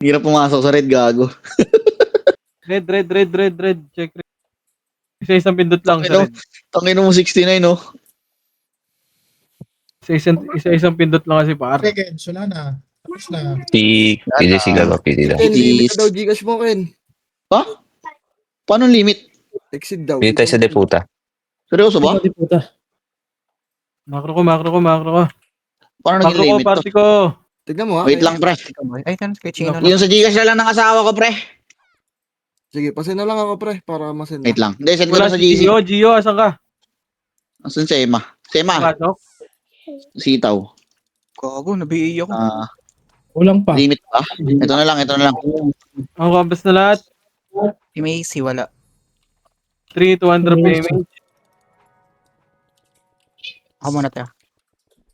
Hirap pumasok sa red, gago. Red. Check red. Isa-isang pindot lang sa red. Tangin mo 69, no? Isa-isang pindot lang kasi par. Sige, wala na. Tapos na. Pili sila ba? Pili lang. Ken, limit Itis. na daw Gcash mo, Ken. Ha? Paano limit? Exceed daw. Pili tayo sa deputa. Seryoso ba? Di puta. Makro ko. Paano Makro naging ko, limit to? party ko. Tignan mo, ha? Wait lang, pre. Ay, kan kay Chino lang. Yung sa Gcash na lang ng asawa ko, pre. Sige, pasend na lang ako, pre, para masend Wait na. lang. Hindi, send ko Wala na sa si GC. Gio, asan ka? Asan si Emma? Si Emma, Pasok? sitaw. Gago, nabiiyak ako. Kulang pa. Limit pa? Ito na lang. Ang compass na lahat. Si Macy, wala. 3,200 payment. Ako muna tayo.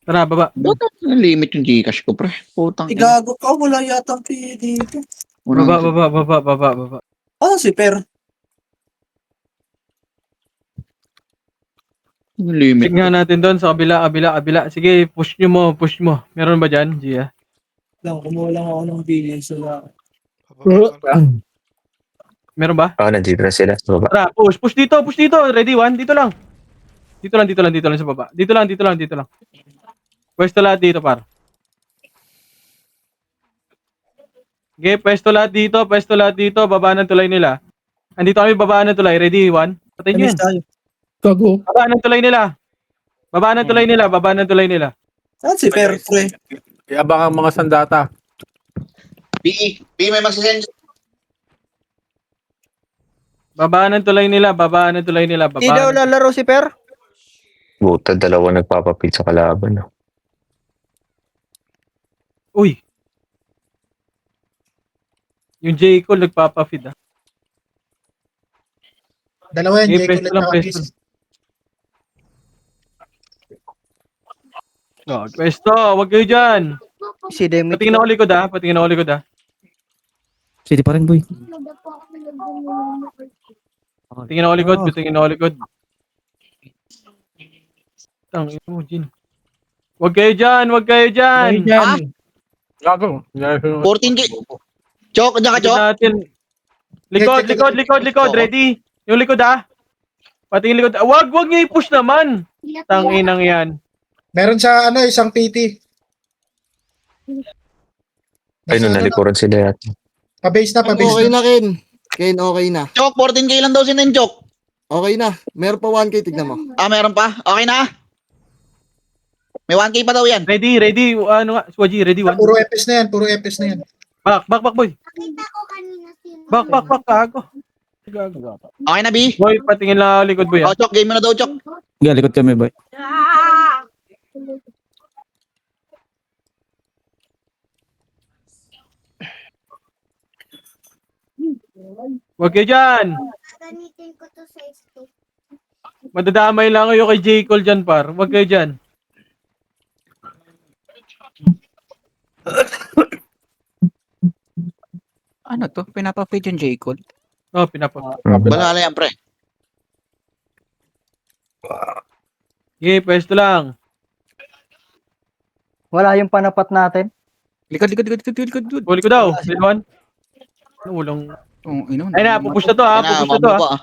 Tara, baba. Ba't ang limit yung Gcash ko, pre? Putang ina. Igago ka, wala yata ang pili dito. Baba. Ano si Per? Yung limit. Check nga natin doon sa kabila. Sige, push mo. Meron ba dyan, Gia? Lang, kumuha lang ako ng billion sa Meron ba? Nandito na sila. Sa baba. Tara, push dito. Ready, one, dito lang. Dito lang sa baba. Dito lang. Pwesto lahat dito, par. Okay, pwesto lahat dito. Baba ng tulay nila. Andito kami baba ng tulay. Ready, one. Patayin nyo yan. tayo. Gago. Baba ng tulay nila. Saan si Per, pre? Iabang ang mga sandata. B, may magsasend. Baba ng tulay nila. Hindi daw lalaro si Per? Buta, dalawa nagpapapit sa kalaban. No? Uy. Yung J. Cole nagpapa-feed, ah. Dalawa yan, Okay, Jake ulit na pwesto. Pwesto, wag kayo dyan. Si Demi. Patingin ako likod, ah. City pa rin, boy. Patingin ako likod. Tangin mo, Jin. Wag kayo dyan. Gago. 14K. Chok, dyan ka, Chok. Natin. Likod. Ready? Yung likod, ah. Patingin likod. Wag niyo i-push naman. Tanginang yan. Meron sa isang PT. Ay, nung nalikuran sila yata. Pa-base Okay na. na, Ken. Ken, okay na. Chok, 14K lang daw sinan, Chok. Okay na. Meron pa 1K, tignan mo. Meron pa? Okay na? May 1K pa daw yan. Ready. Ano nga? Swaji, ready, one. Puro FS na yan. Back, boy. Back, kago. Okay na, B? Boy, patingin lang ako likod, boy, ah. Chok, game mo na daw, Chok. Galikot kami, boy. Wag kayo dyan. Gamitin ko to sa ito. Madadamay lang kayo kay J. Cole dyan, par. Wag kayo dyan. Ano to? Pinapa-feed yung J. Cole? Oh, pinapa. Banala yan, pre. Okay, pwesto lang. Wala yung panapat natin. Likod. Huli ko daw. Ready, one. Ano, walang... Ay na, pupush na to, ha. Yan na, Pupush na to, ha. mabuko, ah.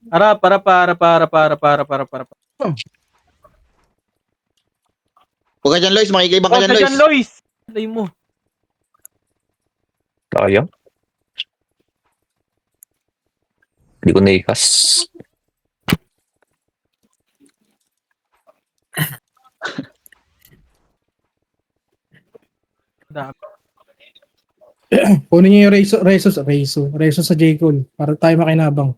Para. Huwag ka dyan, Lois. Makikibang ka Oh, dyan, ka dyan, Lois. Lois. Lay mo. Sayang. Hindi ko naikas. Kunin niyo yung Reso sa J. Cole para tayo makinabang.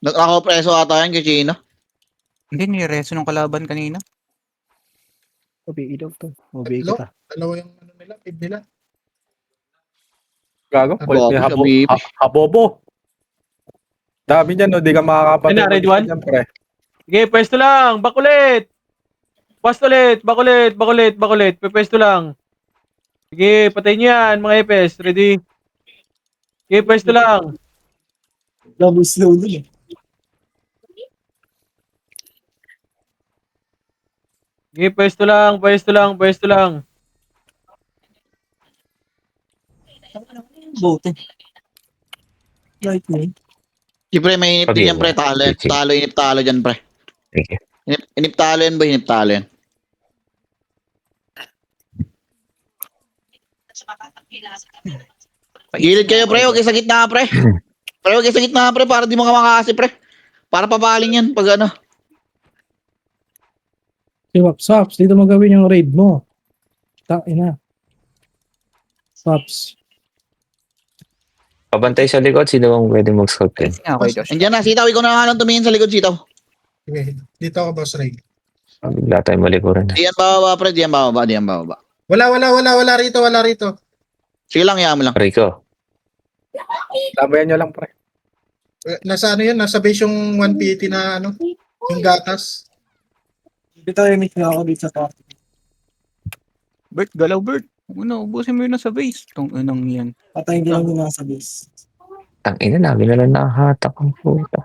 Nakapreso ata yan kay Chino. Hindi, nireso ng kalaban kanina. Mabiig daw to. Dalawa yung feed nila. Gago. Bobo, sabi. Habobo. Dami niyan, no? Di ka makakapatid. Ay na, ready, one? Siyempre. Okay, pwesto lang. Bakulit. Bakulit. Pwesto lang. Sige, patayin niyo yan, mga EPS. Ready? Okay, pwesto lang. Double slow dun eh. Okay, pwesto lang. Bote. Lightning. Si pre, may inip din yan, pre. Talo yan. Sige. Inip talo dyan, pre. Sige. Inip talo yan, boy. Inip talo yan. Gilid kayo, pre. Huwag kayo sa gitna, pre. Pre, huwag kayo sa gitna, pre. Para di mo kamakasi, pre. Para pabaling yan pag ano. Si Waps, dito mo gawin yung raid mo. Ina. Waps. Pabantay sa likod, sino bang pwede mag-scout din? Sige nga, okay, Josh. Andiyan na, sitaw. Ikaw na nga lang tumingin sa likod, sitaw. Okay. Dito ako, Boss Ray. Bigla tayo malikuran. Diyan bababa, pre. Diyan bababa, diyan bababa. Wala rito, wala rito. Sige lang, yaman lang. Rico, Labayan nyo lang, pre. Nasa ano yun? Nasa base yung 1PT na ano? Yung gatas. Dito imit nga ako dito sa top. Bert, galaw, Bert. Ano, ubusin mo yun na sa base. Itong unang yan. Patayin din lang yung nasa base. ang ina namin na lang nakahatak ang puta.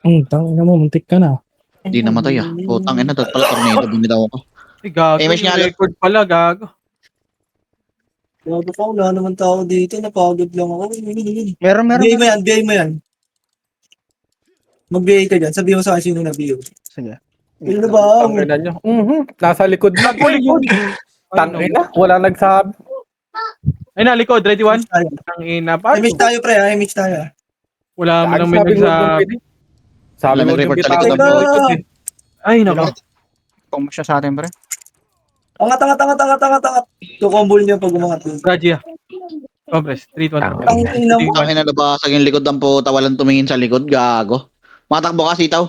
Tangina mo, muntik ka na. Hindi namatay ah. Putang ina, dapat pala tornado. Bumitaw ako. Ay, gago. Image nga Yung lang. record pala, gago. Gago pa, wala naman tao dito. Napagod lang ako. Meron, BA mo yan, BA mo yan. Mag-BA ka dyan. Sabihin mo sa akin sino na-BA. Sige. Ano ba? Ang ina nyo. Nasa likod na. Tangina, wala nagsabi. Ay na, likod. Ready one? Ang ina pa. Image tayo pre, ha? Image tayo. Wala mo nang Sabi minag mo sa... yung pwede. Sabi Wala mo yung nag-report sa bitaw. likod ng Likod boy. eh. Ay, nako. Kung siya sa atin, pre. Angat. Tukombol niyo pag umangat yun. Raji ah. Compress. 3, 2, 1. Ang ina mo. Ang ina, nabasag yung likod ng puta. Walang tumingin sa likod. Gago. Matakbo ka, sitaw.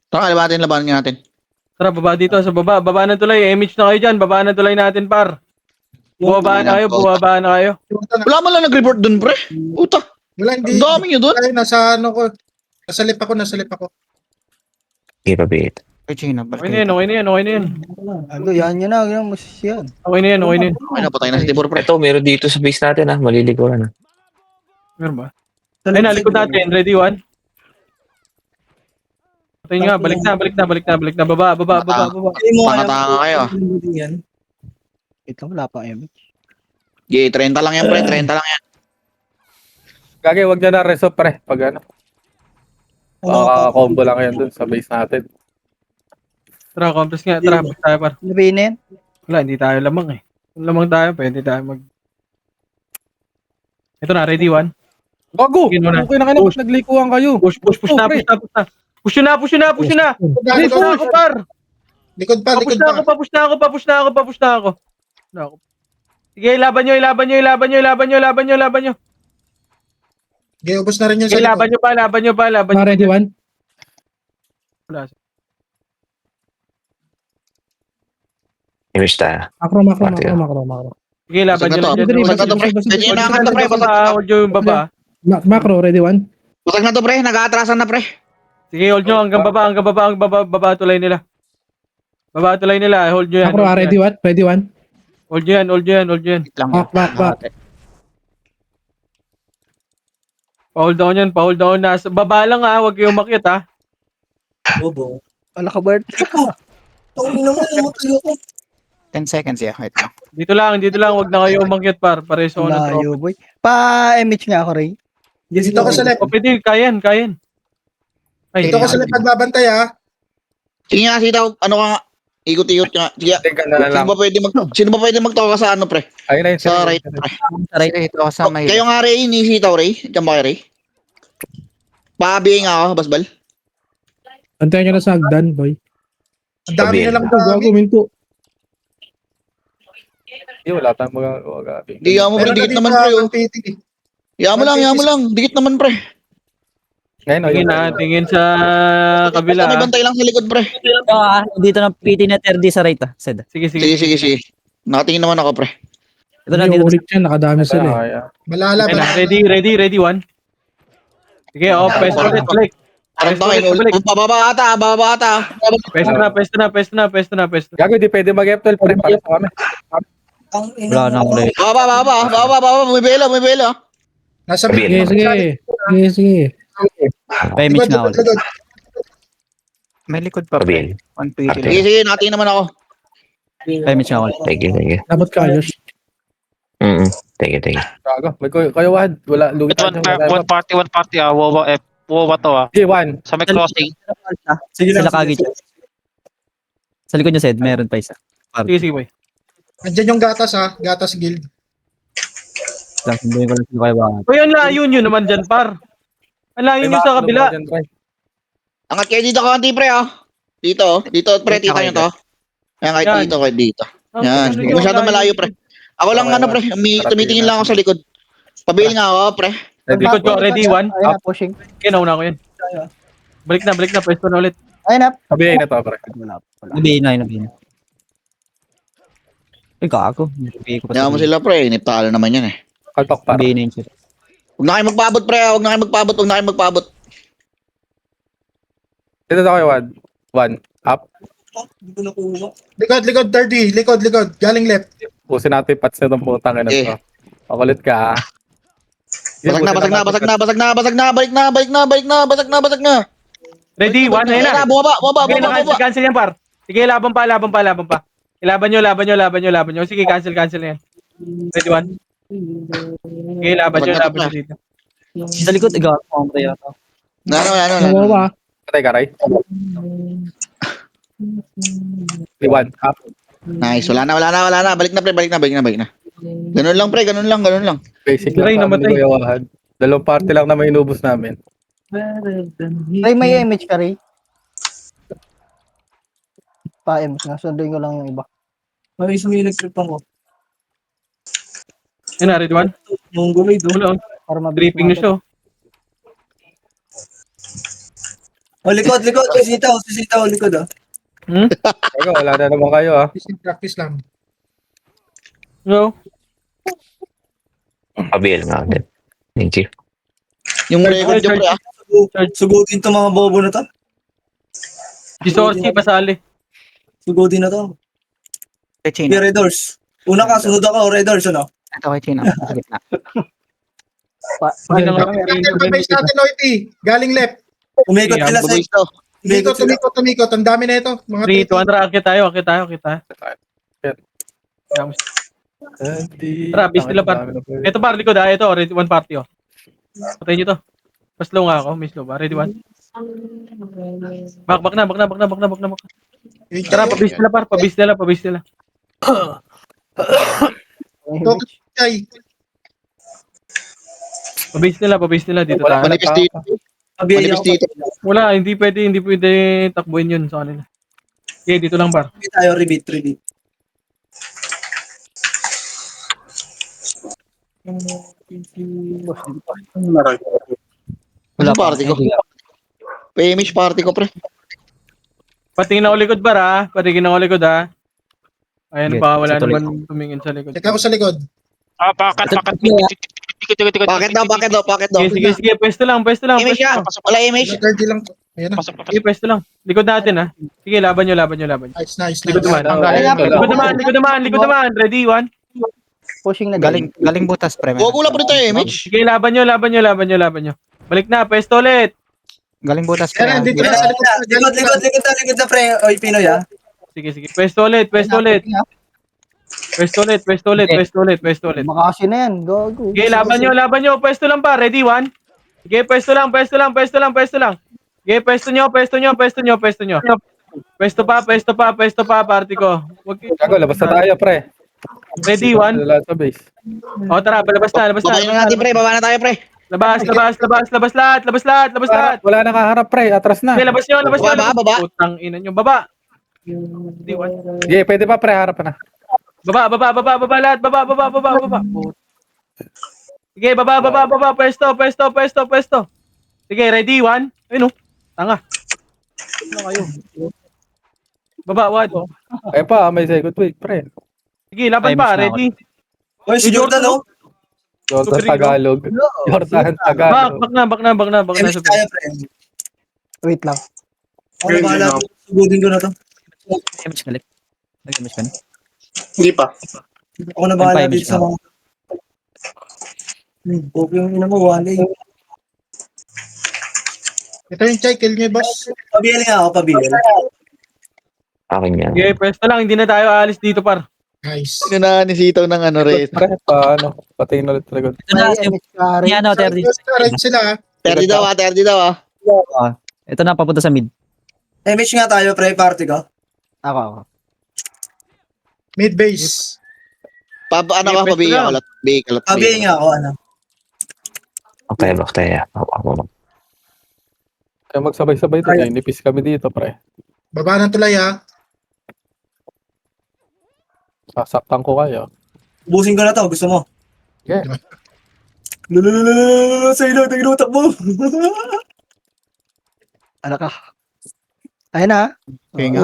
Tara, labanan nga natin. Tara, baba dito sa baba. Baba ng tulay. Image na kayo dyan. Baba ng tulay natin, par. Bumaba na kayo. Bumaba na kayo. Wala mo lang nag-report dun, pre. Puta. Wala, hindi. Ang dami nyo dun. Ay, nasa ano ko. Nasa lip ako. Ira bit. Ay, China, Okay na yan, okay na yan, okay na yan. Ano, yan na. Yan, mas yan. Okay na yan, okay na yan. Ay, napatay na si Tibor, pre. Ito, meron dito sa base natin ha. Malilikuran ha. Meron ba? Ay, nalikod natin. Ready, one? Patay nga. Balik na. Baba. Tanga-tanga kayo. Wait lang, wala pa, M. Yeah, 30 lang yan, pre. 30 lang yan. Gagi, wag niya na reso, pre. Pag ano. Combo lang yan dun sa base natin. Tara, compress nga. Tara, balik tayo, par. Sabihin na yan. Wala, hindi tayo lamang eh. Kung lamang tayo, pwede tayo mag... Ito na, ready, one? Gago! Sige, muna. Okay na kayo, naglikuhan kayo. Push na. Push na. Push na ako, par. Likod pa. Push na ako. Sige, laban nyo. Okay, ubos na rin yung Sige, sa laban likod. nyo pa. Ready one? Wala. Image tayo. Macro. Sige, laban nyo lang. Basag na to, pre. Basag na to, pre. Hold nyo yung baba. Macro, ready one? Basag na to, pre. Nag-aatrasan na, pre. Sige, hold nyo hanggang baba tulay nila. Hold nyo yan. Macro, ready one? Ready one? Hold nyo yan. Wait lang. Back. Pa-hold down na. Baba lang ha, huwag kayong umakyat ha. Bobo. Wala ka, Bert. Tawin naman, namatay ako. 10 seconds, yeah. Wait lang. Dito lang, huwag na kayo umakyat par. Pareso ko ng tropa. Layo, boy. Pa-image nga ako, Ray. Dito ako sa left. O pwede, kayan. Ay, Dito ako sa left nagbabantay ha. Sige nga, sitaw. Ano ka nga? Ikot-ikot ka nga. Sige. Tingnan na lang. Sino ba pwede magtawa sa ano, pre? Ayun na yun. Sa right, pre. Ray, ito ako sa may... Kayo nga, Ray. Ni sitaw, Ray. Diyan ba kayo, Ray? Paabiyay nga ako, basbal. Antayin nyo na sa hagdan, boy. Ang dami na lang Gago, minto. Wala tayong magagawa, gabi. Hindi mo, pre. Dikit naman, pre. Oh. 1PT. Yaman mo lang. Dikit naman, pre. Ngayon, tingin sa kabila. May bantay lang sa likod, pre. Dito na PT na 30 sa right, Sed. Sige. Sige. Nakatingin naman ako, pre. Ito na, Hindi dito. ulit yan, nakadami sila eh. Malala. Ayun na, ready, one. Sige, pwesto ulit, balik. Parang tayo. Bababa ata. Pwesto na. Gago, di pwede mag-F12, pre. Para sa kami. Ang ina Wala na mo. ako, Ray. Bababa. May bela. Nasa Sige. Pa-image nga ako. likod. May likod pa, pre. Pabil. 180 Sige, lang. sige, nakatingin naman ako. Ay, may siya Sige. Dapat ka, Yosh. Sige. Gago. May kayo wad. Wala. Lugi tayo. One party Wawa to Okay, one. Sa may crossing. Sige lang. Sila kagit siya. Sa likod niya, Sed, meron pa isa. Sige, boy. Andyan yung gatas ha. Gatas guild. Lang, hindi ko lang sila kaya bangat. Uy, ang layo nyo naman dyan, par. Ang layo nyo sa kabila. Angat kayo dito konti, pre, ah. Dito, pre, tita nyo to. Ayan, kahit Yan. dito, kahit dito. Ang Yan, ano hindi yun, masyadong malayo, pre. Ako lang, Okay, ano, pre, tumitingin lang ako sa likod. Pabil nga ako, pre. Likod ko, ready, one. Ayun na, pushing. Okay, nauna ko yun. Balik na, pwesto na ulit. Ayun na. Sabihin na to, pre. Nabihin na. Ay, gago. Nabihin ko pa Kaya mo sila, pre. Niptalo naman yan, eh. Kalpak para. Nabihin na yun siya. Huwag na kayo magpaabot, pre. Huwag na kayo magpaabot. Dito na kayo, wad. One. Up. Hindi ko nakuha. Likod, 30. Likod. Galing left. Pusin natin yung pats na itong putang ina to. Pakulit ka, ah. Basag na. Balik na. Ready, one, ayun na. Bumaba. Sige, cancel yan, par. Sige, laban pa. Ilaban nyo. Sige, cancel yan. Ready, one. Sige, laban nyo dito. Sa likod, gago. Ang tayo. Ano. Wawa. Patay ka, Ray. One. Up. Nice. Wala na. Balik na. Ganun lang, pre. Ganun lang. Basic Ray, lang sa amin namatay. ni Kuya Wahad. Dalawang party lang na may inubos namin. Ray, may image ka, Ray. Pa-image na. Sunduin ko lang yung iba. Ay, sumilip trip ako. Yun na, ready, one. Mongoloid, Wala, Para mabilis dripping na siya. oh. Oh, likod. Sisitaw, likod, ah. Teka, wala na naman kayo, ah. Practice lang. No. Pabil nga ulit. Thank you. Yung record nyo, pre, ah. Sugutin to mga bobo na to. Si Sorsi, pasali. Sugutin na to. Kay China. Yung Red Doors. Una ka, sunod ako, Red Doors, ano? Ito kay China. Sa gitna. Hindi na nga. Base natin, Oiti. Galing left. Umikot sila sa... Bubuis to. Tumikot. Ang dami na ito. Mga 3, 2, 1, akit tayo. Tara, bis nila, par. Ito, par, likod, ah. Ito, ready, one party, oh. Patayin nyo to. Mas slow nga ako, may slow ba? Ready, one. Back na. Tara, pabis nila, par. Pabis nila. Ay, Pabis nila. Dito tayo. Manifest dito. Wala, hindi pwede takbuhin yun sa kanila. Okay, dito lang, par. tayo, rebeat. Ano party ko? PMH party ko, pre. Patingin ako likod, par, ha? Patingin ako likod, ha? Ayan Okay, ba, wala sa tuloy. naman tumingin sa likod. teka ako sa likod. Paket daw. Sige, pwesto lang. Image yan. Wala image. 30 lang to. Ayan na. Sige, pwesto lang. Likod natin, ha? Sige, laban nyo. Nice. Likod naman. Likod naman. Ready, one. Pushing na Galing butas, pre. Gugula po dito yung image. Sige, laban nyo. Balik na, pwesto ulit. Galing butas, Ayan na, pre. dito na sa likod. Likod na, pre. Oy, Pinoy, ah. Sige, pwesto ulit. Pwesto ulit. Makasi na yan. Go. Sige, laban nyo. Pwesto lang pa. Ready, one. Sige, pwesto lang. Sige, pwesto nyo. Pwesto pa, party ko. Gago, labas na tayo, pre. Ready, one. Wala sa base. O, tara, labas na. Baba na tayo, pre. Labas lahat. Wala nakaharap, pre. Atras na. Okay, labas nyo. Baba. Putang ina nyo. Baba. Ready, one. Sige, pwede pa, pre. Harap na. Baba lahat. Baba. Sige, baba. Pwesto. Sige, ready, one. Ayun, oh. Tanga. Ano kayo? Baba, one. Kaya pa, may second wave, pre. Sige, laban pa. Ready. Oy, si Jordan, oh. Jordan Super Tagalog. Jordan Tagalog. Back na. Image tayo, pre. Wait lang. Ano bahala? Sugutin ko na to. Image ka ulit. Nag-image ka na. Hindi pa. Ako na bahala Image dito sa mga... Okay yung ina mo, wala eh. Ito yung check, kill nyo, boss. Pabili nga ako, pabili. Akin yan. Okay, pwesto lang. Hindi na tayo aalis dito, par. Nice. Sino na nisitaw ng ano, Reyes? Pre, paano? Patayin ulit talaga. Ito na, yung ano, 30. Right sila, ah. 30 daw, 30 daw, ah. Ito na, papunta sa mid. Image nga tayo, pre, party ko. Ako. Mid base. Ano ka, Pwesto pabiya lang. kalat. Kalat. Pabili nga ako, ano. Okay. Ako. Kaya magsabay-sabay ito. Ay. Nipis kami dito, pre. Baba ng tulay, ah. Sasaktan ko kayo. Ubusin ko na to, gusto mo? Okay. Lululululululul, sa ilog, naglutak mo. Ano ka? Ayun na. Okay nga.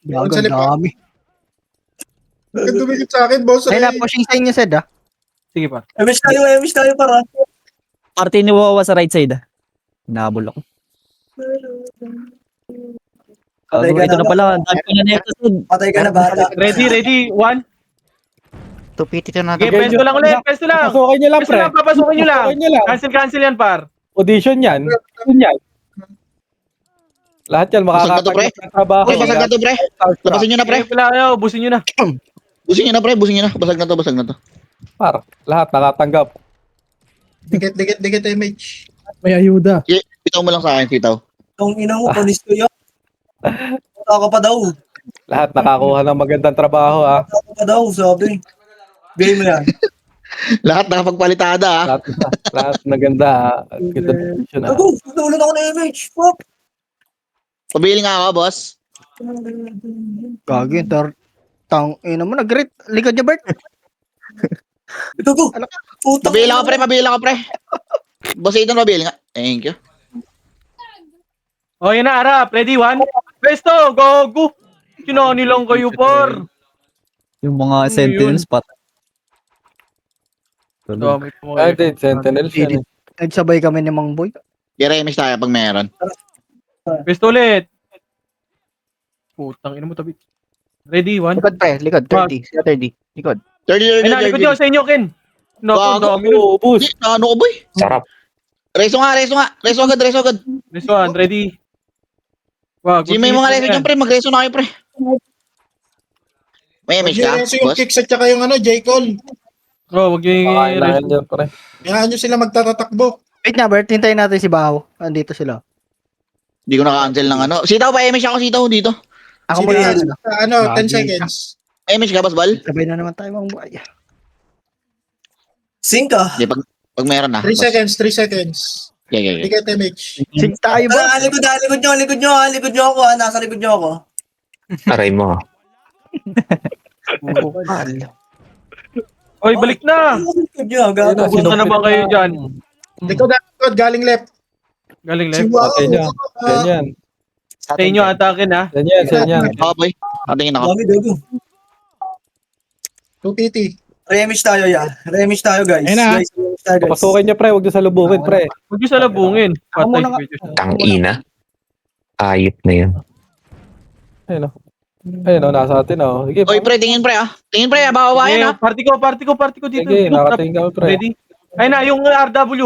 Ang dami. Ang dumikit sa akin, boss. Ayun na, pushing sa inyo, Sed, ah. Sige, par. Image tayo para. Party ni Wawa sa right side, ah. Nabol ako. Patay ka Ito na na pala. Ang dami ko na nito, Sed. Patay ka na, bata. Ready, 1. Tupiti ka na. Okay, pwesto lang ulit, pwesto lang. Pasukin nyo lang, Pwesto pre. lang, papasukin nyo lang. Pasukin nyo lang. Cancel yan, par. Audition yan. Lahat yan, makakatanggap ng trabaho. Pre, basag na to, pre. Labasin nyo na, pre. Wala kayo, ubusin nyo na. Busin nyo na, pre. Busin nyo na. Basag na to. Par, lahat nakatanggap. Dikit, image. May ayuda. Bitaw mo lang sa akin, sitaw. Kung ina mo, polis ko yun. Punta ka pa daw. Lahat nakakuha ng magandang trabaho, ah. Punta ka pa daw, sabi. Bigay mo yan. Lahat nakapagpalitada, ah. Lahat maganda, ah. Ganda position, ah. Ako, nagulan ako ng image. Fuck. Pabili nga ako, boss. Gagi, ina mo, nag-grit. Likod niya, Bert. Ito ko. Puta Pabili ako, pre. Boss, ito pabili nga. Thank you. O, yun na, Arap. Ready, 1. Pwesto, go. Kinani lang kayo, par. Yung mga sentinels pat. Dami po Ay, kayo. din, Sentinels yan. eh. Nagsabay kami ni Mang Boy. I-remix tayo pag meron. Pwesto ulit. Putang ina mo, tabi. Ready, 1. Likod, pre. Likod. 30. Sila 30. Likod. 30. Ay, nalikod nyo sa inyo, Ken. Naku, Bago. dami nun. Oo, boss. Ano ko, boy? Sarap. Reso agad. This one, ready. Wag. Si may mga reso dyan, pre. Mag-reso na kayo, pre. May image ka, Yung boss? kicks at saka yung J-Call. Oh, wag yung Kailangan dyan, pre. Kaya nyo sila magtatatakbo. Wait na, Bert. Hintayin natin si Bahaw. Andito sila. Hindi ko na-cancel ng ano. Sitaw pa, image ako, sitaw dito. Ako Sige, muna. 10 seconds. May image ka, boss, Bal? Sabay na naman tayo, Mang Boy. Sing ka. Hindi, pag meron na. 3 seconds. Okay. Dikit image. Sig tayo ba? Likod nyo ako. Nasa likod nyo ako. Aray mo. Oy, balik na. Likod nyo, Ayun gago. na, Pumunta na ba kayo dyan? Likod, galing left. Galing Si left. Wow. Patay niya. Ganyan. Sa inyo, atake na. Ganyan. Oo, boy. Patingin ako. Dami, gago. 2PT. Remix tayo, guys. Ayun na. Guys, remix tayo, guys. Papasukin niyo, pre. Huwag niyo salubungin, pre. Huwag nyo salabungin. Patay muna nga. kayo. Tangina. Ayop na yun. Ayun, nasa atin, oh. Sige, Oy, pre, tingin, pre, ah. Baka Okay, yan, ah. party ko dito. Sige, nakatingin kami, pre. Ready? Ayun na, yung RW.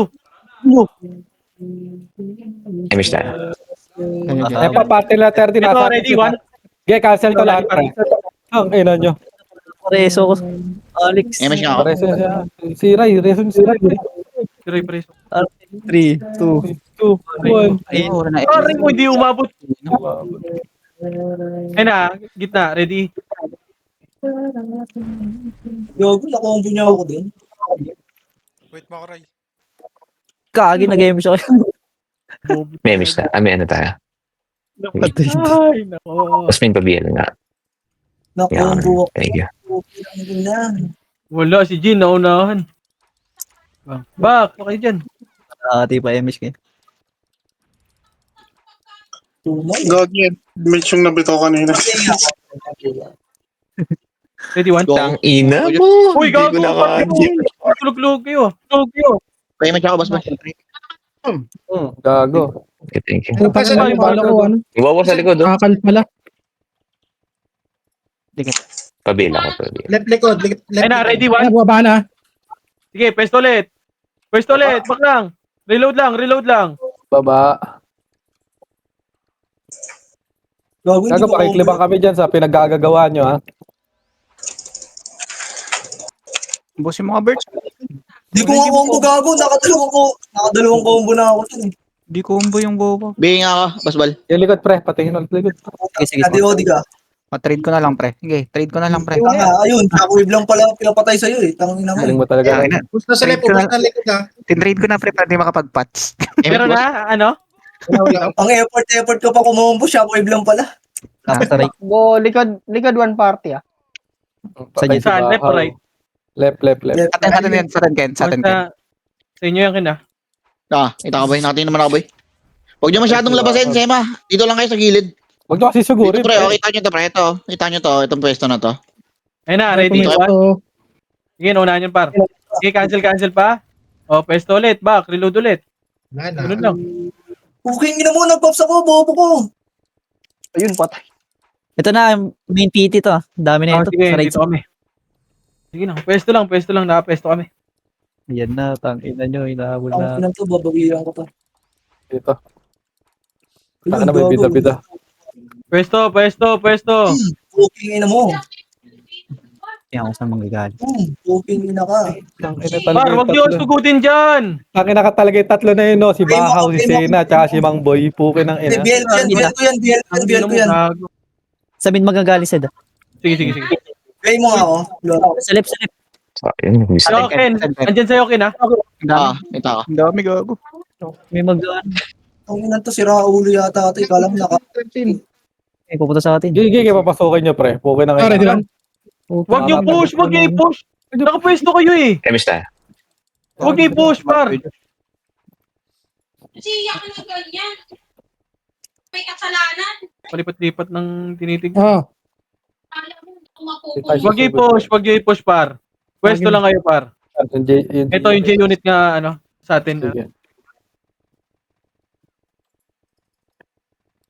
Image tayo. Eh, papati na 30 Ito, nasa atin. ready, 1. Okay, cancel ko lahat, pre. Ang ina nyo. Reso ko. Alex. Image nga ako. Pare, si Ray, reason si Ray. Tira yung preso. 3, 2. 2, 1. Sorry mo, hindi umabot. Ayun na, gitna. Ready? Gago, nakombo nyo ako din. Wait mo, Ray. Kagi na game siya. May image na. May ano tayo. Ay, nako. Tapos may pabiyal nga. Yan. Nakombo ako. Thank you. Wala, si Jin, naunahan. Bak, okay dyan. Ati pa MH kayo. Gagi, match yung nabito kanina. Ready, 1. Tangina mo. Uy, Hindi ko gago. nakakadya. Tulog-log kayo. May image ako, boss, boy. Gago. Okay, thank you. Ano pa sa bala ko, ano? Wawa sa likod, oh. Kakal pala. Pabila ko, pabila. Left likod. Ayun na, ready, Ano, 1. baba na. Sige, pwesto ulit. Pwesto ulit, back lang. Reload lang. Baba. Gago, hindi Gago, ko pakiklibang kami dyan sa pinaggagawa nyo, ha? Ubusin mo ka, Bert. Hindi ko nga combo gago. Nakadalawang combo na ako dun. Di combo yung bobo. Bigyan nga ako, basbal. Yung likod, pre. Patingin ulit likod. Sige. Adi Odi ka. Trade ko na lang, pre. Sige, trade ko na lang, pre. Ayun, shockwave lang pala pinapatay sa'yo eh. Tangin naman. Galing mo talaga. Kaya na. Bus na sa left, bus na likod ha. Tinrade ko na, pre, para di makapag-patch. Meron na, ano? Wala. Ang effort ko pa kumombo, shockwave lang pala. Nasa right. Go, likod one party ah. Patay si Saan? Left or Bahaw. right? Left. Atin yan, sa Ken. Sa inyo yan, Ken, ah. Kita ka boy, natin naman ako boy. Huwag nyo masyadong labasin, Sema. Dito lang kayo sa gilid. Huwag nyo kasi Dito sugurin. pre, kita nyo to pre, ito. Kita nyo to, itong pwesto na to. Ayun na, ready. Pumesto. Sige, naunahan yun, par. Sige, cancel pa. O, pwesto ulit, back, reload ulit. Wala na. Ganun lang. Puking ina mo, nag-pops ako, bobo ko. Ayun, patay. Ito na, main PT to. Ang dami na ito. Sige, Sa right dito kami. Sige na, pwesto lang, nakapwesto kami. Yan na, tangina nyo, inahabol Ang na. pinang to, babawiran ko to. Dito. Taka na may bida-bida. Pwesto. Puking ina mo. Yan ako sa manggagalit. Puking ina ka. Tangina Par, talaga wag nyo sugutin dyan. Tangina ka talaga yung tatlo na yun, no? Si Bahaw, si Sena, tsaka si Mang Boy. Pukin ng Eh, ina. BL ko yan. Gago. Sabihin magagalit sila. Sige. Gay mo nga ako. Sa left. Sayang, nag-miss. Yo, Ken, andyan sa'yo, Ken, ha? Kita ka. Ang dami gago. May mag-ano. Ang ina to, sira ulo yata ito. Kala mo naka... May pupunta sa atin. Gigi, papasukin nyo, pre. Pukin ng ina. Ready lang. Wag nyo i-push. Nakapwesto kayo, eh. Miss na. Wag nyo i-push, par. Kasi iyak na ganyan. May kasalanan. Palipat-lipat ng tinitig. Alam mo, kumapupo. Wag nyo i-push, par. Pwesto lang kayo, par. Ito yung J-unit nga, ano, sa atin. Sige.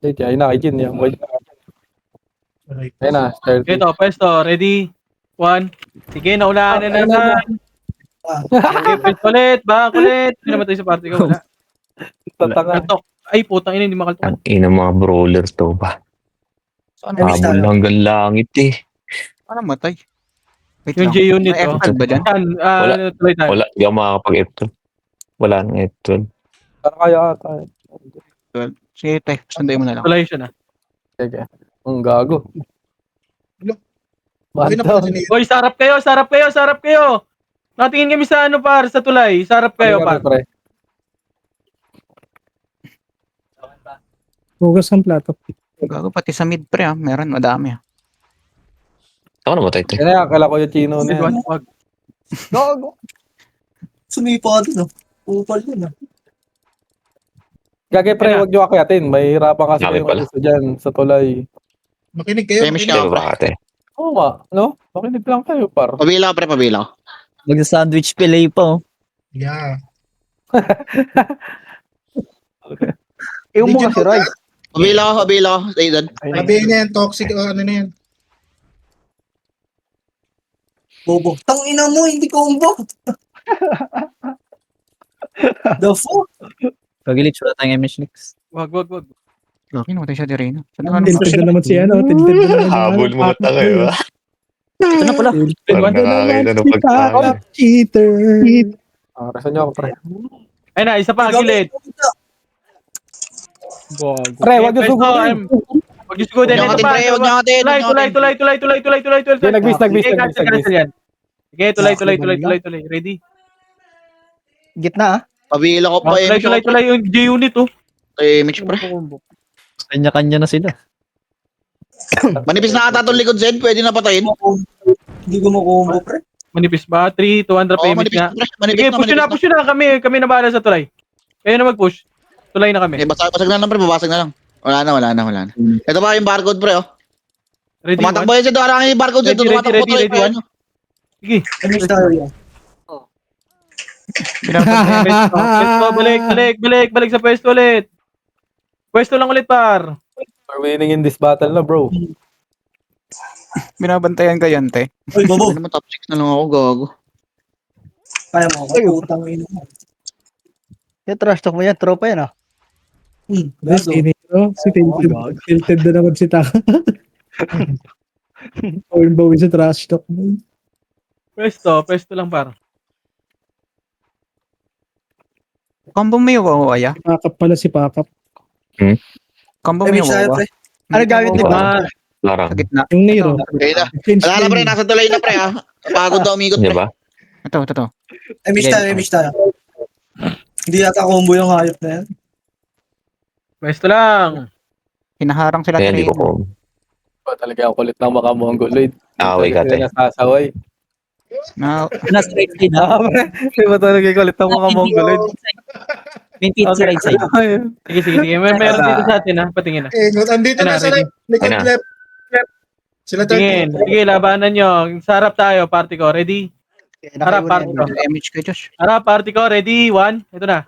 Sige, ayun na, Jin. Ayun na, 30. Ito, pwesto. Ready? 1. Sige, naunahan na naman. Sige, pwesto ulit. Back ulit. Hindi naman tayo sa party ko. Wala. Tatanga. Kantok. Ay, putang ina, hindi makaltukan. Ang ina mga brawler to ba? Saan Habol hanggang langit eh. Paano matay? Wait Yung lang. J-unit, May oh. F-tag ba dyan? Yan, Wala. tuloy tayo. Wala, hindi ako makakapag-F12. Wala nang F12. Parang kaya ata. Sige, te. Sunday mo na lang. Tuloy siya na. Sige. Ang gago. Okay na pala sinira. Boy, sarap kayo. Natingin kami sa ano, par, sa tulay. Sarap kayo, par. Pre. Hugas ang plato. Gago, pati sa mid, pre, ah. Meron, madami, ah. Ako namatay to. Yan na, akala ko yung chino na yan. Wag. Gago. Sumipa din, no? Upal yun, ah. Gagay, pre, huwag nyo akyatin. May hirapan kasi Dami yung pala. isa dyan sa tulay. Makinig kayo. Femish makinig. ka, Di pre. ba ate? Oo nga, no? Makinig lang kayo, par. Pabila ka, pre, pabila ka. Mag-sandwich fillet pa, oh. Yeah. Yung Did you know that? Pabila ka. Stay doon. Sabihin niya yan, toxic o ano na yan. Bobo. Tangina mo, hindi combo. The fuck? Pag-glitch, wala tayong MS Nix. Wag. Laki, namatay siya di rin. Tilted na naman siya, no? Tilted na naman. Habol mo ta kayo ah. Ito na pala. Parang nakakita ng pagkain. Cheater. Rasan nyo ako, pre. Ay na, isa pa, gilid. Pre, huwag nyo sugurin. Wag yung sugutin. Huwag nyo Ito pa. katin, pre, huwag nyo katin, huwag nyo Tulay. Sige, nag-miss. Sige, cancel yan. Sige, tuloy. Ready? Gitna, ah. Pabila ko pa, Tuloy yung J-unit, oh. Mitch, pre. Kanya-kanya na sila. Manipis na ata itong likod, Zed. Pwede na patayin. Hindi ko makombo, pre. Manipis ba? 3, 200 Oo, payment manipis nga. na, pre. Manipis Sige, na. push na kami na bahala sa tulay. Kayo na mag-push. Tulay na kami. Basag na lang, pre. Babasag na lang. Wala na. Ito pa yung barcode, pre, oh. Ready? Tumatakbo yan, Zed. Harangin yung barcode, Zed. Ready, Tumatakbo ready, tuloy ready, pa one. yan. Sige. Ano yung star yan? Pwesto, balik sa pwesto ulit. Pwesto lang ulit, par. We're winning in this battle na, bro. Binabantayan ka yan, te. Uy, bobo. Ano naman, top 6 na lang ako, gago. Kaya mo, kaputang ino mo. Yung trash talk mo yan, tropa yan ah. Yes, Inero. Si Tilted. Tilted na naman si Taka. Bawi sa trash talk mo. Pwesto lang par. Combo mo yung wawaya. Pakap pala si Pakap. Combo mo Damage yung tayo, wawa. pre. Ano gamit ni Wala. Mar? Larang. Sa gitna. Yung Nero. Okay na. Change Wala na pre, lane. nasa tulay na pre ha. Pagod daw umikot Di pre. ba? Ito. Damage tayo. Hindi yata combo yung hayop na yan. Pwesto lang. Hinaharang sila Kaya hindi ko Trino. kung Ba talaga ang kulit ng mga Mongoloid. away ka tayo. Nasasaway. Na, Nasa right side ha? Ah, pre. Iba talaga yung kulit ng mga Mongoloid. Maintain sa right side. Sige. Meron dito sa atin ha. Patingin na. Andito na sa Ready? likod Ayun na. left. Sila Tingin. 30. Sige, labanan nyo. Sa harap tayo, party ko. Ready? Harap, party ko. damage ka, Josh. Harap, party ko. Ready? 1. Ito na.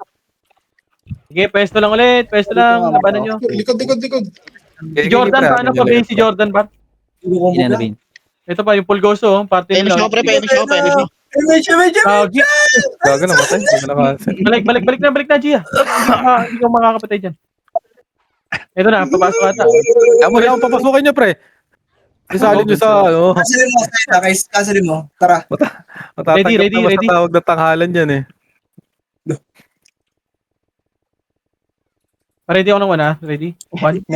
Sige, pwesto lang ulit. Pwesto lang. Labanan nyo. Likod. Si Jordan, paano pa ba si Jordan ba? Hindi na nabing. Ito pa, yung Pulgoso. Party Pemish nila. ako pre, pemish ako. Gagi. Gago na matay. Hindi mo nakansin. Balik na, Gia. Hindi ko makakapatay dyan. Ito na, papasok ata. Amo lang papasukin niyo, pre. Isalin niyo sa ano. Cancelin mo. Tara. Matatanggap Ready. na sa tawag na tanghalan yan eh. Ready ako ng 1 ha. Ready? 1.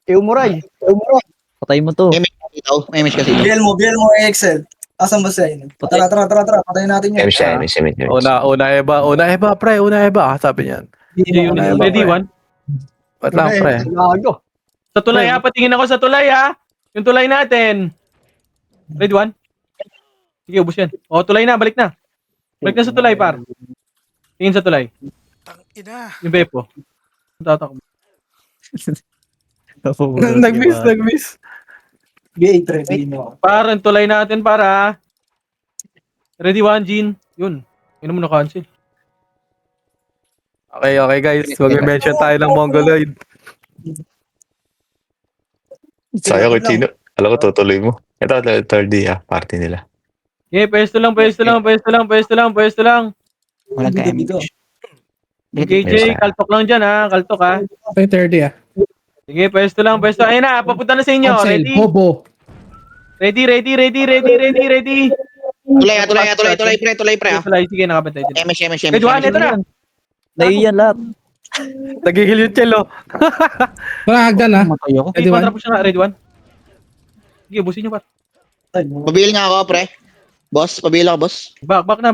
Eumuray. Patay mo to. Memish kasi. Biel mo, Excel. Asan ba siya yun? Tara. Patayin natin yun. Emish. Una Eva, pre. Una Eva. Sabi niyan. Ready? 1. Ba't lang, pre? Gago. Sa tulay ha. Patingin ako sa tulay ha. Yung tulay natin. Ready? 1. Sige, ubus yan. O, tulay na. Balik na. Balik na sa tulay, par. Tingin sa tulay. Yung Beppo. Tatak. Nag-miss. B8 ready mo. Parang tulay natin para. Ready 1, Jean. Yun. Yun mo na-cancel. Okay guys. Mag-mention tayo ng Mongoloid. Sayang ko, Chino. Alam ko, tutuloy mo. Ito, third day party nila. Okay, pwesto lang. Walang ka-damage. KJ, kaltok lang dyan ha. Kaltok ha. Okay, 30 ah. Sige, pwesto lang. Ayun na, papunta na sa inyo. Cancel. Ready? Hobo. Ready. Tulay pre ha. Sige, nakabantay din. Memish. Ready, 1, ito na. Layo yan lahat. Nagigil yung chelo. Hagdan ah. Matay ako. Okay, Ready, 1? kontra po siya nga. Ready, 1. Sige, ubusin nyo pa. Pabil nga ako pre. Boss, pabil ako boss. Back na.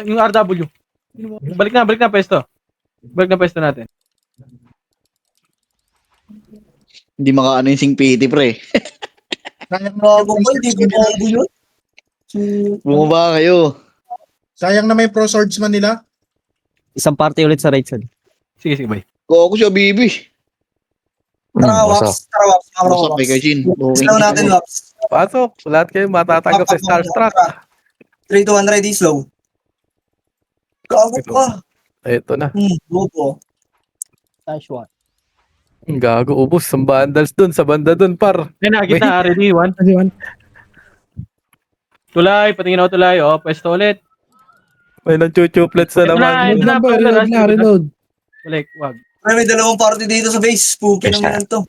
Yung RW. Balik na, pwesto. Balik na pwesto natin. Hindi makaano yung sing PT pre. Hindi ko combo yun. Bumaba kayo. Sayang na may pro swordsman nila. Isang party ulit sa right side. Sige, bye. Koko siya bibi. Tara, Waps. Usap kay Kajin. Slow natin, Waps. Pasok. Lahat kayo matatanggap sa Starstruck. 3, 2, 1, ready, slow. Gago ka. Ito na. Bobo. Nice one. Gago, ubos. Ang vandals dun. Sa banda dun, par. Ayun na, gitna. Ready, 1. Ready, 1. Tulay, patingin ako tulay. O, pwesto ulit. May nang-chuchuplets na naman. Ito na, Reload. Balik, wag. May dalawang party dito sa base. Spooky Base naman to.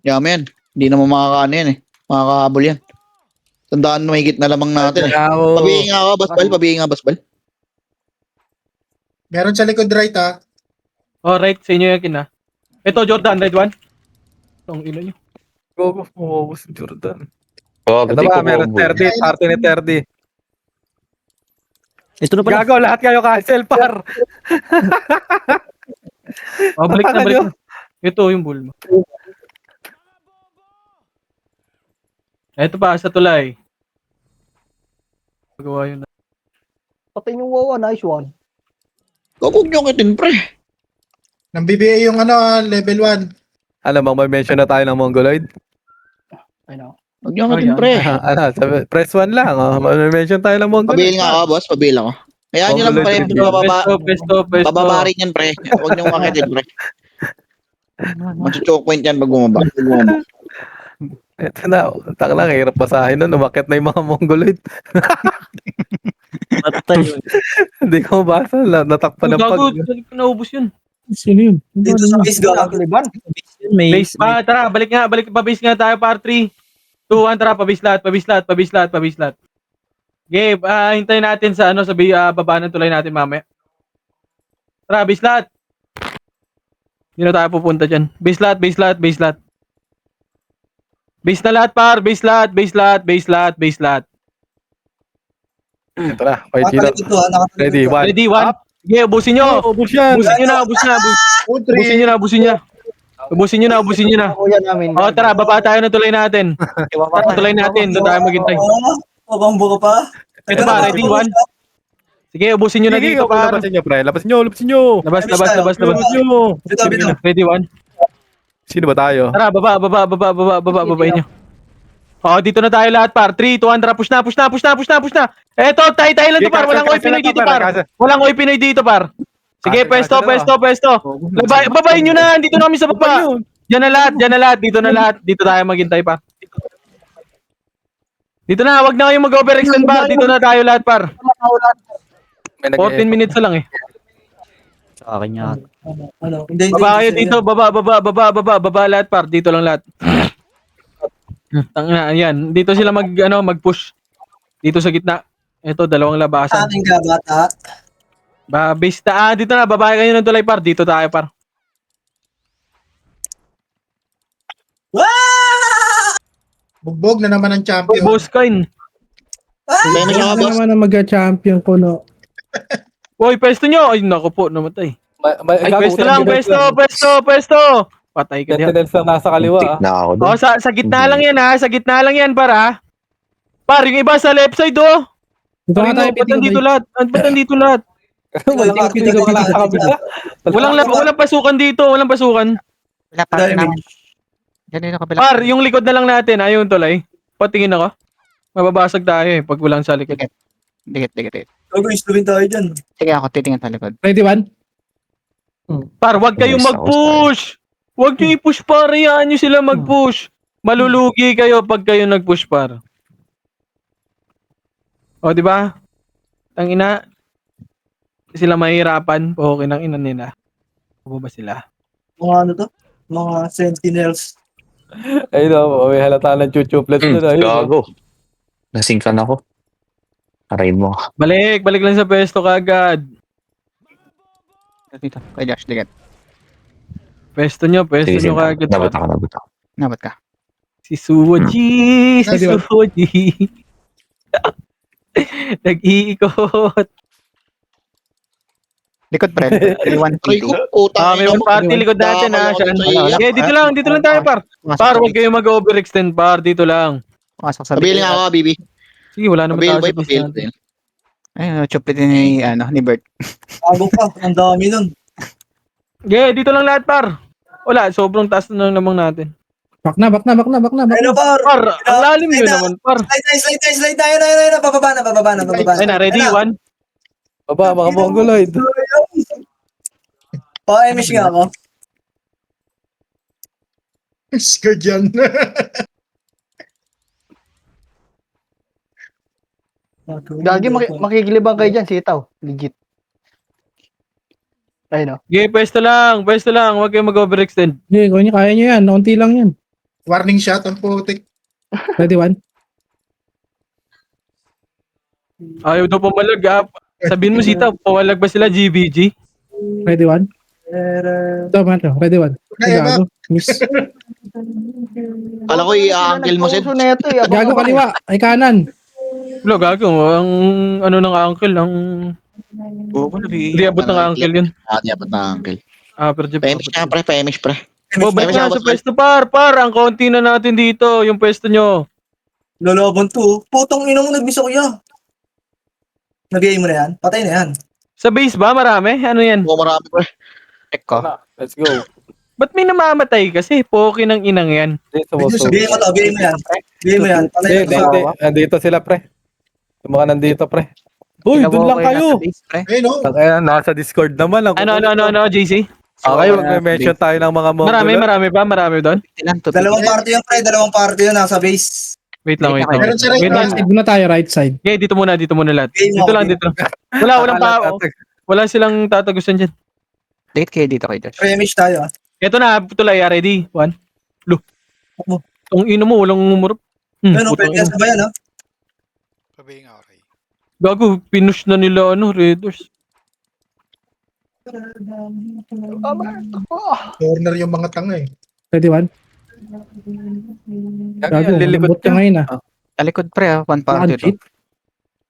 Yaman. Hindi naman makakaano yan eh. Makakahabol yan. Tandaan mo, higit na lamang natin eh. Pabihin nga ako, basbal. Meron sa likod right ah. Oh, right, sa inyo yakin na. Ito, Jordan, right 1. Itong ilo nyo. Go. Ubos si Jordan. Oh, Ito ba, meron 30. Party ni 30. Ito na pala. Gago, lahat kayo cancel, par. Oh, balik na. Ito yung bull mo. Ito pa, sa tulay. Magawa yun na. Patay yung wawa. Nice one. Huwag nyo kitin pre. Nang BBA yung level 1. Alam mo, may mention na tayo ng Mongoloid. Huwag nyo kitin pre. Press 1 lang. May mention tayo ng Mongoloid. Pabil nga ako, boss. Pabil ako. Kaya nyo lang pre. Pesto. Bababarin yan pre. Huwag nyo makitin pre. Mag-choke point yan pag bumaba. Ito na, taka lang, hirap basahin nun. Umakit na yung mga Mongoloid. Patay yun. Hindi ko mabasa. Natakpan ng Gago, pag. naubos yun. Sino yun? Dito sa base gago. May, Base pa, tara, balik pa base nga tayo, par 3. 2, 1, tara, pabase lahat. Okay, hintayin natin sa baba ng tulay natin mamaya. Tara, base lahat. Hindi na tayo pupunta dyan. Base lahat. Base na lahat, par. Base lahat. Ito na, okay, Chino. Nakatalip ito ha. Nakatalip Ready, ito. one. Ready, 1. Okay, ubusin nyo. Ubus yan. Ubusin nyo na. Kuya namin. O, tara, baba tayo ng tulay natin. Tara, tulay natin. Doon tayo maghintay. Pabambo ka pa. Ito ba, ready, 1. Sige, ubusin nyo na Sige, dito, par. labasin nyo, pre. Labasin nyo. Labas. Labasin nyo. Sige na, ready, 1. Sino ba tayo? Tara, babain nyo. O, dito na tayo lahat, par. 3, 2, 1, tara, push na. Eto, tayo lang to, par. Walang oy Pinoy dito, par. Walang oy Pinoy dito, par. Sige, pwesto. Babain nyo na, dito na kami sa baba. Diyan na lahat. Dito tayo maghintay, par. Dito na, wag na kayong mag-overextend, par. Dito na tayo lahat, par. 14 minutes na lang eh. sa akin yan. Hindi. Baba kayo dito, baba lahat, par. Dito lang lahat. Tangina, ayan. Dito sila mag-push. Dito sa gitna. Ito, dalawang labasan. Ating ka, bata. Base na, dito na, babae kayo ng tulay, par. Dito tayo, par. Bugbog na naman ang champion. Boss coin. Kaya na siya Ano boss. naman ang mag-champion ko, no? Uy, pwesto nyo. Ay, naku po, namatay. Ay, pwesto lang, pwesto. Patay ka diyan. Sentinels lang nasa kaliwa. Tik na ako doon. Oh, sa gitna lang yan, ha. Sa gitna lang yan, par, ha. Par, yung iba sa left side, oh. Dito nga tayo, Ba't nandito lahat? Ba't nandito lahat? Walang pasukan dito, walang pasukan. Wala pa rin naman. Ganito kabila. Par, yung likod na lang natin, ayun tulay. Patingin ako. Mababasag tayo eh, pag walang sa likod. Dikit. Gagawin tayo dyan. Sige ako, titingin sa likod. Ready, one? Par, wag kayong mag-push! Wag nyo i-push, par. Hayaan nyo sila mag-push. Malulugi kayo pag kayo nag-push, par. O, di ba? Ang ina, sila mahihirapan. Okay ng ina nila. Ano ba sila? Mga ano to? Mga sentinels. Ayun o, may halata ng chuchuplets na. Gago. Nasingkan ako. Aray mo. Balik lang sa pwesto kagad. Dito. Kay Josh, dikit. Pwesto nyo Sige, kagad. nabot ako. Nabat ka. Si Suwoji, Nag-iikot. Likod pre. 1 Aray ko, puta. May one party likod natin, ha. Okay, dito lang tayo, par. Par, huwag kayong mag-overextend, par. Dito lang. Pumasok sa Pabili nga ako, Bibi. Sige, wala naman Pabili tayo ba? sa base Pabili. natin. Ayun, chupit ni Bert. Bago pa. Ang dami nun. Okay, dito lang lahat, par. Wala, sobrang taas na namang natin. Back na. Ayun na, par. Par, ang lalim yun naman, par. Slide tayo na. Bababa na. Ay na, ready, one. Baba, mga Mongoloid. Pa-emish nga ako. Scared yan. Gagi, makikilibang kayo dyan, sitaw. Legit. Ayun o. Okay, pwesto lang. Huwag kayong mag-overextend. Okay, kung kaya nyo yan. Naunti lang yan. Warning shot ang putik. Ready, one? Ayaw daw pumalag, ha. Sabihin mo, Sita, pawalag ba sila GBG? Ready, one? Ito, man. Ready, one. Kaya ba? Gago. Miss. Kala ko i-uncle mo, Sid. Gago kaliwa. Ay, kanan. Wala, gago. Ang ano ng uncle, ang... Hindi abot ng uncle yun. Dapat na uncle. Pero Jeff, Pemish nga, pre. Pemish, pre. balik na sa pwesto, par. Ang konti na natin dito, yung pwesto nyo. Lalaban to. Putong ina mo, nagbisa ko yan. Nag-game mo na yan? Patay na yan. Sa base ba? Marami? Ano yan? Oo, marami, pre. Eko. Let's go. Ba't may namamatay kasi? Poki ng inang yan. Game mo to, game mo yan. Game mo yan. Patay na to. Andito sila, pre. Yung mga nandito, pre. Uy, doon lang kayo. Ayun o. Kaya nasa Discord naman. Ano, JC? Okay, mag-mention tayo ng mga Mongol. Marami doon. Dalawang party yun, pre. Dalawang party yun. Nasa base. Wait lang. Meron sa right Wait lang. Right side muna tayo, right side. Okay, dito muna lahat. Okay, Dito lang, okay. dito. Wala silang tatagusan dyan. Late kayo dito kay Josh. Pre-image tayo. Ito na, tulay, ready? 1. Lo. Ako. Tong ino mo, walang umurap. Ano, pwede yan sa bayan, ha? Gago, pinush na nila, Raiders. Corner yung mga tanga eh. Ready, one? Gago, lilikod malambot ka ngayon ah. Talikod pre, 1 party to. Cheat.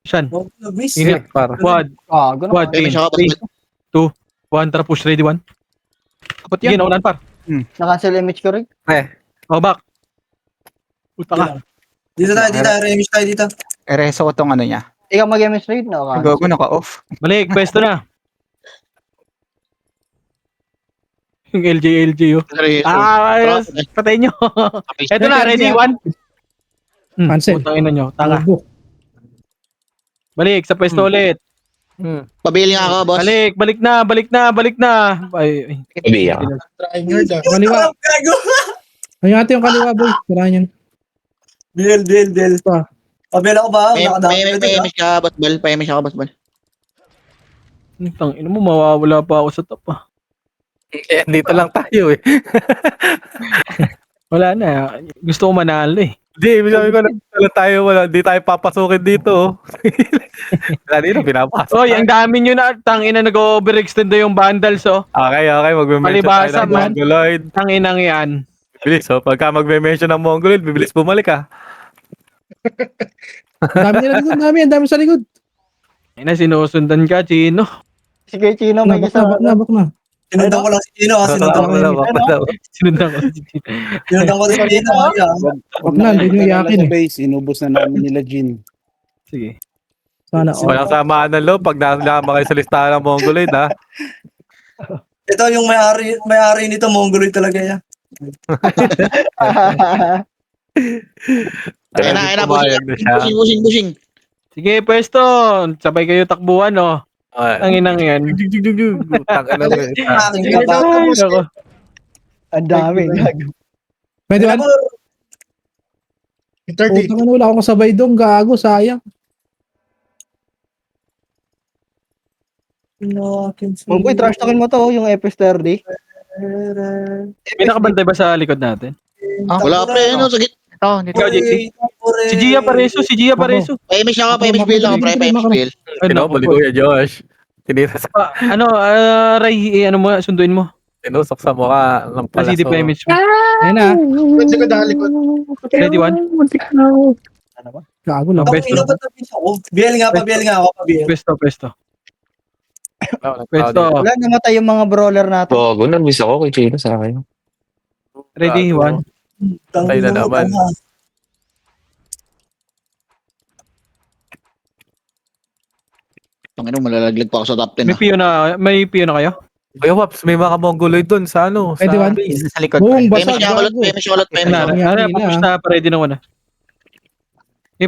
Saan? Miss. Init, par. Quad. Quad, Pwede 10, siya ka, 3, 2, 1, tara push, ready, 1. Kapot Sige, yan. naulan par. Na-cancel image ko rin. Oh, back. Puta ka. Dito tayo, re-image tayo dito. Ereso ko tong ano niya. Ikaw mag-image trade, no? Gago naka-off. Balik, pwesto na. Yung LJ, oh. Ayos. Patay nyo. Eto na, ready, 1. Cancel. Putangin na nyo, tanga. Bobo. Balik, sa pwesto ulit. Pabili nga ako, boss. Balik na. Ay. Sabi ah. Trying hard ah. Kaliwa. Ay, ate yung kaliwa, boy. Sirahan yan. Deal. Pa. Pabela ko ba? May miss ka, boss bal. May siya ka, boss bal. Tangina mo, mawawala pa ako sa top, ah. Dito lang tayo eh. Wala na. Gusto ko manalo, eh. Hindi, sabi ko na tayo, hindi tayo papasukin dito. Kanina, pinapasok. Oy, ang dami nyo na. Tangina, nag-overextend na yung bundles, oh. Okay, magme-mention Palibasa, tayo ng man. Mongoloid. Tanginang yan. Bilis, pagka magme-mention ng Mongoloid, bibilis bumalik ah. Ang dami nila likod, ang dami sa likod. Ay na, sinusundan ka, Chino. Sige, Chino, may Bak na. Sinundan ko lang si Chino, ha? Sinundan ko si Chino. Sinundan ko si Chino, ha? Wag na, hindi nyo iyakin eh. Base, inubos na namin nila Jin. Sige. Sana, Walang samaan ng loob pag nalama kayo sa listahan ng Mongoloid ha. Ito yung may-ari nito, Mongoloid talaga yan. Ayun na, bushing. Sige, pwesto. Sabay kayo takbuhan, oh. Tanginang yan. Ang dami. Pwede ba? Yung 30. Putang wala akong kasabay doon, gago, sayang. Boy, trash talkin mo to, yung FS30. May nakabantay ba sa likod natin? Wala pre, sa git. Oh, dito. Ikaw, JC. Si Gia Pareso. Paimis siya ka, paimis bill ako, pre. Paimis bill. Balik ko yan, Josh. Tinira sa Ray, ano mo, sunduin mo. tinusok sa mukha ng Kasi di palaso. pa image mo. Ayun na. Pwede ko dalikod. Ready, 1. Gago lang. Best Ang ako. Biel nga ako, Biel. Pwesto. Pwesto. Wala, namatay yung mga brawler natin. Bago, nag-miss ako kay Chino sa akin. Ready, 1. Tayo na naman. Tangina, malalaglag pa ako sa top 10. May piyo na kayo? Kuya Waps, may mga Mongoloid dun sa ano. Pwede ba? Sa likod. Boom, pre. basag, gago. Paimis siya ulit. Papush na, ready na 1.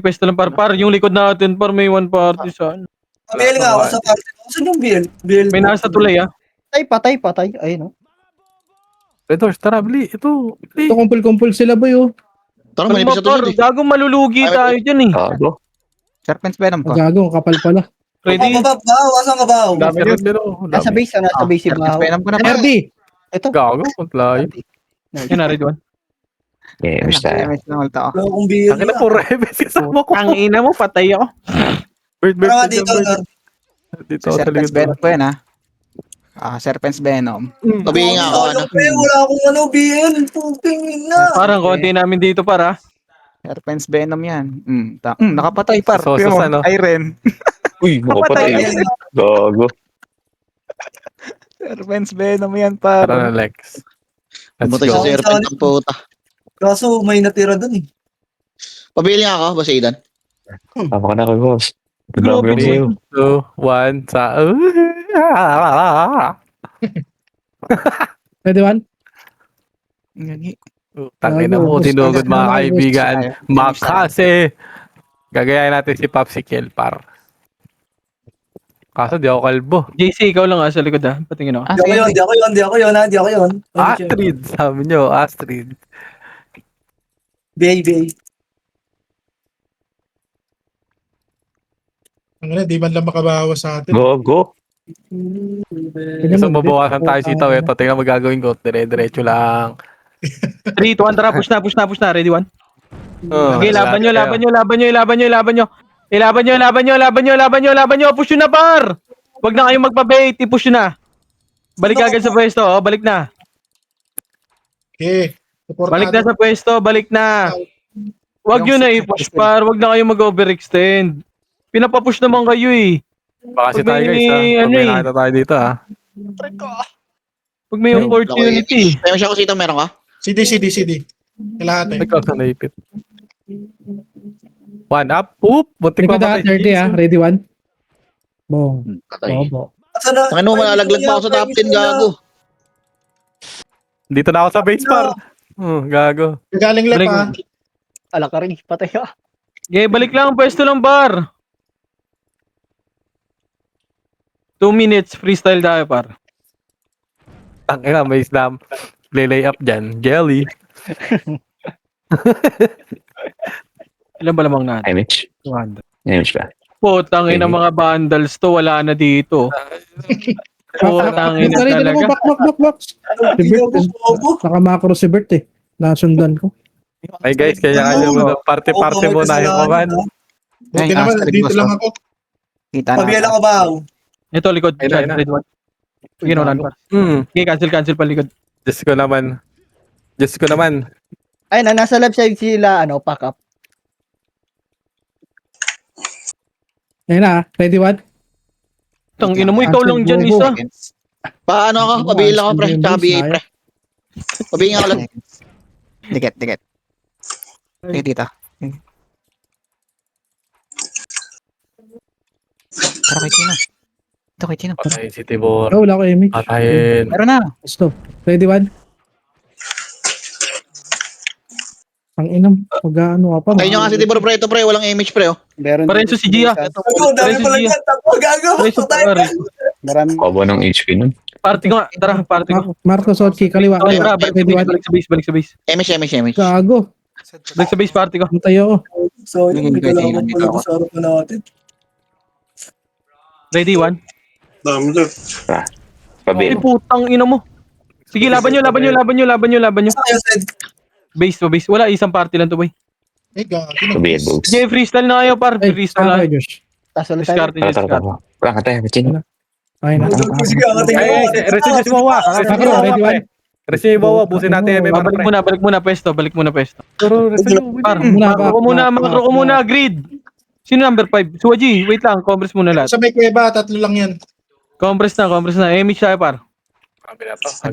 Pwesto lang par. Yung likod natin, may 1 party saan. Biel nga ako sa party. Saan yung Biel? May nasa tulay, ah. Patay. Ayun, no? Red Horse, tara, bili. Ito. Ito, kumpul-kumpul sila ba yun? Tara, manipis sa tulad eh. Gagong malulugi tayo dyan, eh. Bago. Serpent's Venom pa. Gago, ang kapal pala. Ready? Asan ka ba? Dami rin, pero. Nasa base si Serpent's Bao. Venom ko na pa. RD! Ito. Gago, maglayo. Yan na, ready, 1. Games tayo. Damage lang ulit ako. Wala akong Biel. Ang ina po, Rebes, kasama ko. Ang ina mo, patay ako. Bird, Pero nga dito, Lord. Dito ako sa Serpent's likod. Venom po yan ha. Serpent's Venom. Pabihin nga ako, ano. Wala akong Biel. Puting ina. Parang konti namin dito, para. Serpent's Venom yan. Nakapatay par. So, Yun, ano? Iron. Uy, makapatay. Gago. Serpent's Venom yan Tara par. na, Lex. Let's Butay sa go. serpent ang puta. Kaso may natira dun eh. Pabili nga ako, boss Aidan. Tama ka na kay boss. Grabe yung sa'yo. 2, 1, sa... Pwede ba? Tangin na mo, tinugod mga kaibigan. Makase! Gagayahin natin si Popsicle, par. Kaso di ako kalbo. JC, ikaw lang sa likod patingin ako. Hindi ako yun, hindi ako yun. Astrid, sabi nyo, Astrid. Baby. Ang ina, di man lang makabawas sa atin. Go. Gusto mabawasan tayo sitaw. Ito, tingnan mo gagawin ko. Dire-diretso lang. 3, 2, 1, tara, push na. Ready, 1. Oh, Okay, laban nyo. Push nyo na, par! Huwag na kayong magpa-bait, i-push nyo na. Balik agad sa pwesto, balik na. Okay. Balik na sa pwesto, balik na. Huwag nyo na i-push, par. Huwag na kayong mag-overextend. Pinapapush naman kayo eh. baka si Pag tayo may guys ha. Pag ano may eh. nakita tayo dito ha. Pag may opportunity. Kaya siya ko sito, meron ka? CD. Lahat eh. Ikaw sa naipit. One up. Oop! Buntik Likod pa 30 Ready 1. Bong. Patay. Bobo. Ano, malalaglag pa ako sa top 10, gago. Dito na ako sa base par. Gago. Galing left Balik. ha. Ala ka rin, patay ka. Okay, balik lang ang pwesto ng bar. 2 minutes, freestyle tayo, par. Tangina, may slam. Lay up dyan. Jelly. Ilan ba lamang natin? Image. 200. Image ba? Putang ina mga vandals to, wala na dito. Putang ina talaga. Back. Si Bert. Naka-macro si Bert eh. Nasundan ko. Ay guys, kaya mo party-party muna yung kaman. Buti naman, dito lang ako. Pabiyala ko ba? Ito, likod. Ayun na. Red one. Ginawalan pa. Okay, cancel pa likod. Diyos ko naman. Ay, nasa left side sila, pack up. Ayun na, ready 1. Tang ina mo, ikaw lang dyan isa. Paano ako? Pabihin lang ako, pre. Tsaka BA, pre. Pabihin ako lang. Dikit. Dito. Tara kay Chino. Ito kay Chino. Patay si Tibor. Oh, wala ko image. Patayin. Meron na. Stop. Ready 1. Ang inam, mag-ano ka pa. Ayun yung nga si Tibor, pre. Ito, pre. Walang image, pre. Oh. Parenzo si Gia. Dami pala yan. Parenzo pare. Kaba ng HP nun. Party ko nga. Tara, party ko. Marco Sotki, kaliwa. Tara, balik sa base. Image. Gago. Balik sa base, party ko. Antay ako. So, hindi ko lang pala sa araw na natin. Ready, 1. Ay, Pabihin. putang ina mo. Sige, laban nyo. Base. Wala, isang party lang to, boy. Eh, gago. Pabihin, Bogs. Sige, freestyle na kayo, par. Ay, Freestyle saan na. kayo, Josh? Tapos ulit tayo. Discard nyo, discard. Tara. Wala ka tayo, Chino. Ay, na. Sige, Receive si Wawa. Macro, ready 1. Receive si Wawa. Busin natin MMR Balik pre. muna, pwesto. Pero receive mo. Par, Muna, macro ko muna, grid. Sino number 5? Suwaji, wait lang, compress muna lahat. Sa may kuweba, 3 lang yan. Compress na. Image tayo, par.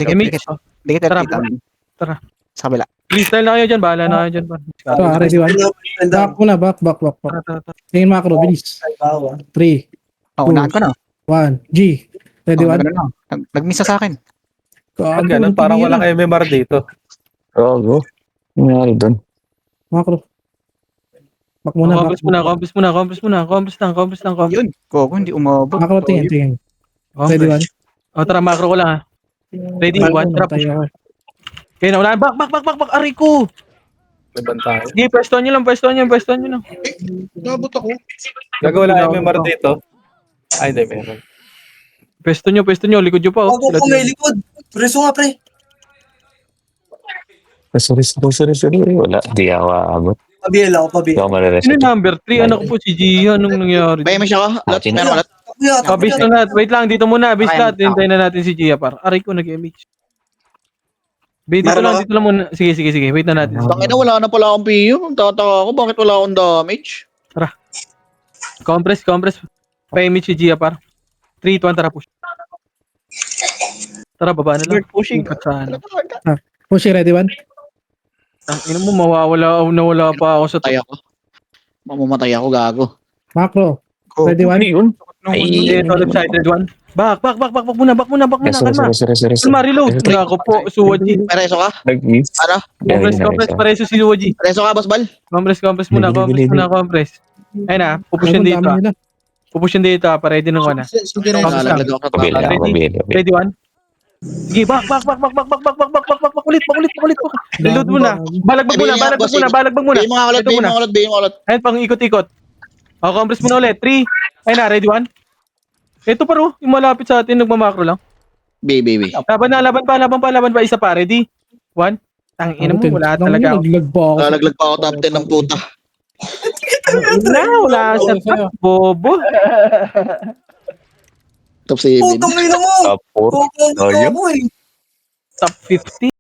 Image. Dikit. Tara. Tara. Sa kabila. Freestyle na kayo dyan, bahala na kayo dyan, par. Ito, ready 1. Back muna, back. Tara. Tingin macro, bilis. 3, Unahan ko na. 1, G. Ready 1. Nag-miss sa akin. Ganun, parang walang MMR dito. Go. Ano nangyari doon? Macro. Back muna, back. Compress lang. Yun. Koko, hindi umabot. Macro, tingin. Ready 1. Tara, macro ko lang ha. Ready, 1, trap. Okay na, unahan. Back. Aray ko. May bantayan. Sige, pwesto nyo lang. Nabot ako. Gagawa lang MMR dito. Ay, hindi, meron. Pwesto nyo, likod nyo pa. Oh. Ako kung may likod. Preso nga, pre. Sorry. Wala. Di ako aabot. Pabiyala ko. Di ako marireset. Sino number 3? Anak ko po si Gia. Anong nangyari? May image ako. Meron ka lahat. Base na lahat. Wait lang, dito muna. Base lahat. Hintayin na natin si Gia, par. Aray ko, nag-image. Dito lang muna. Sige. Wait na natin. Tangina, wala na pala akong PU. Tataka ako, bakit wala akong damage? Compress. Pa-image si Gia, par. 3, 2, 1, tara, push. Tara, baba na lang. Pushing. Push, ready 1. Ang ina mo, nawala pa ako sa Matay ako. Mamamatay ako, gago. Macro. Ready 1. Yun. Hindi, ito, left side, red 1. Back muna. Kalma. Sorry. Kalma, reload. Ako po, Suwaji. Pereso ka? Nag-miss. Ano? Compress, pareso si Suwaji. Pereso ka, boss bal? Compress muna. Ayun na, pupushin dito. Pupush yun dito, ready ng 1 ah. Sige, Resus lang. Nalaglag ako sa top. Pabili ako, pabili. Ready 1? Sige, back. Ulit. Reload muna. Balagbag muna. Bigay mo nga ulit, Ito bigay muna. mo ulit, bigay mo ulit. Ayun, pang ikot-ikot. O, compress muna ulit. 3. Ayun na, ready 1? Ito pa ro, yung malapit sa atin, nagmamakro lang. Baby. Laban pa. Isa pa, ready? 1. Tangina mo, wala talaga ako. Naglag pa ako. Nalaglag pa ako top 10 ng puta. Wala siya. Bobo. Top 7. Putong ina mo! Top 4. Putong ina mo eh! Top 50.